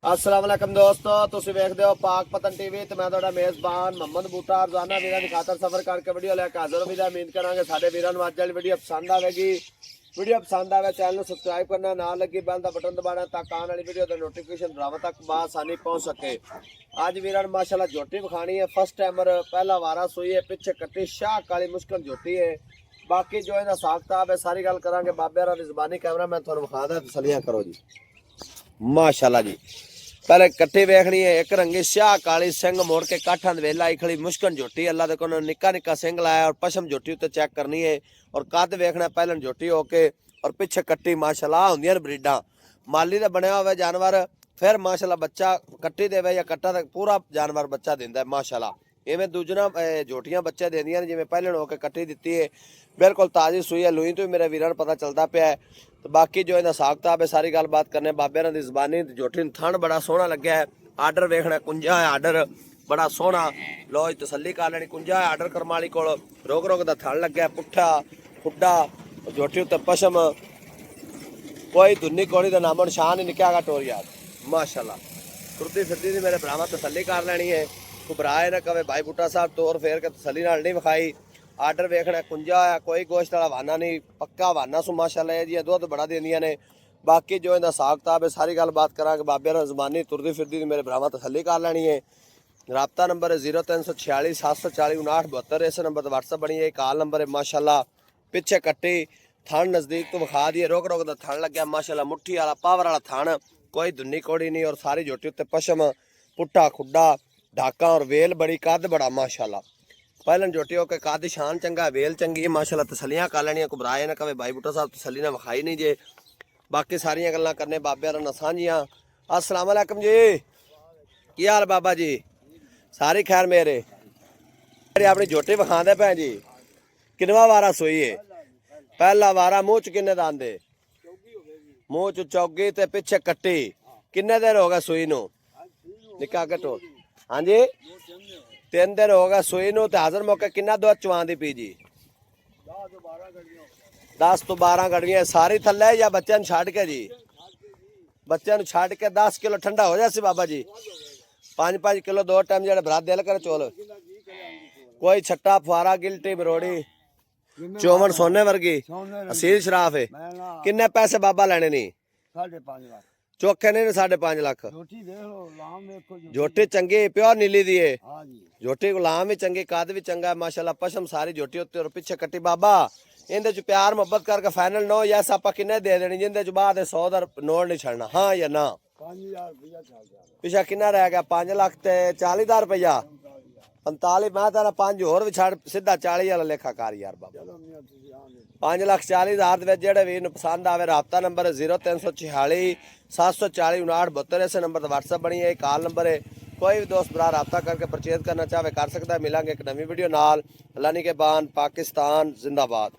अस्सलाम वालेकुम दोस्तों, तुसीं वेखदे हो पाक पतन टीवी ते मैं तुहाडा मेज़बान मोहम्मद बूटा रोजाना वीरां दी खातर सफर करके वीडियो लैके हाज़र हो। उम्मीद करांगे साडे वीरां नूं अज वाली वीडियो पसंद आवेगी। वीडियो पसंद आवे चैनल नूं सबसक्राइब करना, नाल लगी बैल दा बटन दबाना ताकि आने वाली वीडियो दा नोटिफिकेशन बराबर तक बासानी पहुंच सके। अज वीरां नूं माशाअल्लाह झोटी विखाणी है, फर्स्ट टाइमर पहला वारा सुई है, पिछे कट्टी शाह काली मुश्किल झोटी है। बाकी जो इहदा हिसाब किताब है सारी गल करांगे बाबे होरां दी ज़बानी। कैमरा मैं तुहानूं विखा दा, तसल्लियां करो जी। माशाअल्लाह जी, पहले कट्ठी वेखनी है, एक रंगी शाह काली सिंह मोड़ के काठा वेला खड़ी मुश्किल झोटी। अल्लाह को निक्का निक्का सिंह लाया और पशम झोटी उत्ते चेक करनी है और कद वेखना पहले झोटी होके और पिछे कट्टी। माशाअल्लाह होंदियां ने ब्रीडां, माली का बनया हुआ जानवर फिर माशाअल्लाह बच्चा कट्टी देवे या कट्टा तक पूरा जानवर बच्चा दिंदा है। माशाअल्लाह इवें दूजना झोटियां बच्चे देंदियां ने, जिवें पहले होके कट्टी दित्ती है, बिल्कुल ताज़ी सूई है। लूई तो ही मेरे वीरां नूं पता चलता पिया है। तो बाकी जो इहदा हिसाब किताब है सारी गलबात करने बाबे होरां दी ज़बानी। झोटी नूं थण बड़ा सोहना लग्या है, आर्डर वेखना कुंजा है, आर्डर बड़ा सोहना। लो जी तसल्ली कर लैनी, कुंजा है आर्डर करमाली कोल, रोक रोक दा थण लग्या, पुट्ठा खुड्डा, झोटी उत्ते पशम, कोई धुन्नी कोड़ी दा नामो निशान ही निकया गा टोरिया। माशाअल्लाह तुरती फिरती दी मेरे भरावां तसल्ली कर लैनी है, घबराए ना कवे भाई बूटा साहब तोर फेर के तसल्ली नाल नहीं विखाई। आर्डर वेखना कुंजा है, कोई गोश्त वाला वाना नहीं, पक्का वाना सु। माशाअल्लाह जी दुध बड़ा देंदियां ने। बाकी जो इहदा हिसाब किताब है सारी गल बात करांगे बाबे होरां ज़बानी। तुरदी फिरदी मेरे भरावां तसल्ली कर लैनी है। राबता नंबर है 0346 740 59 72। इस नंबर पर व्हाट्सअप बनी है, कॉल नंबर है। माशाअल्लाह पिछे कट्टी थण नज़दीक तो विखा दिए, रोक रोक दा थण लग्या। माशाअल्लाह मुट्ठी वाला पावर वाला थण, कोई धुन्नी कोड़ी नहीं और सारी झोटी उत्ते पशम, पुट्ठा खुड्डा, ढाका और वेल बड़ी, कद बड़ा। माशाअल्लाह पहले झोटी होकर कद शान चंगा, वेल चंगी है। माशाअल्लाह तसलियां कर लैनियां, घबराए ना कवे भाई बूटा साहब तसली ना विखाई नहीं जे। बाकी सारियां गल्लां करने बाबे होरां नाल साझियां। अस्सलाम वालेकुम जी, की हाल बाबा जी? सारी खैर मेरे अपनी झोटी विखांदे पै जी। किनवा वारा सोई है? पहला वारा। मुँह च किन्ने दांदे? मुँह च चौगी ते पिछे कट्टी। किन्ने देर हो गए सूई नूं? निक्का घटो। हाँ जी 3 दिन हो गए सूई नूं। ते हाज़र मौके किन्ना दुध चवांदी पी जी? 10 तो 12 गड़ियां। सारी थल्ले या बच्चों छड़ के जी? बच्चों छड़ के 10 किलो ठंडा हो जाए बाबा जी। 5-5 किलो 2 टाइम जो भरा दिल कर चोल। कोई छट्टा फुआरा गिल्टी बरोड़ी चौवन सोने वर्गी असील शराफ है। किन्ने पैसे बाबा लेने नहीं? 5.5 लाख चौखे ने 5.5 लाख। झोटी चंगी प्योर नीली दी है। झोटी गुलाम भी चंगी, कद भी चंगा है। माशाअल्लाह पशम सारी झोटी उत्ते और पिछे कट्टी। बाबा इहदे च प्यार मोहब्बत करके फाइनल नो यस आपां किन्ने दे देनी जिंदे च बाद 100 दा नोट नहीं छड़ना? हाँ या ना? 5000 रुपया छड़ पिछा किन्ना रह गया? 5 लाख ते 40,000 रुपया। 45 मैं तेरा 5 होर भी छड़, सीधा 40 वाला लेखा कर यार बाबा। 5,40,000 दे जेड़े वीर नूं पसंद आवे राबता नंबर 0346 740 59 72। इस नंबर पर व्हाट्सअप बनी है, कॉल नंबर है। कोई भी दोस्त भरा राबता करके परचेज करना चाहे कर सकता है। मिलांगे एक नवी वीडियो नाल। अल्लाह के बान, पाकिस्तान जिंदाबाद।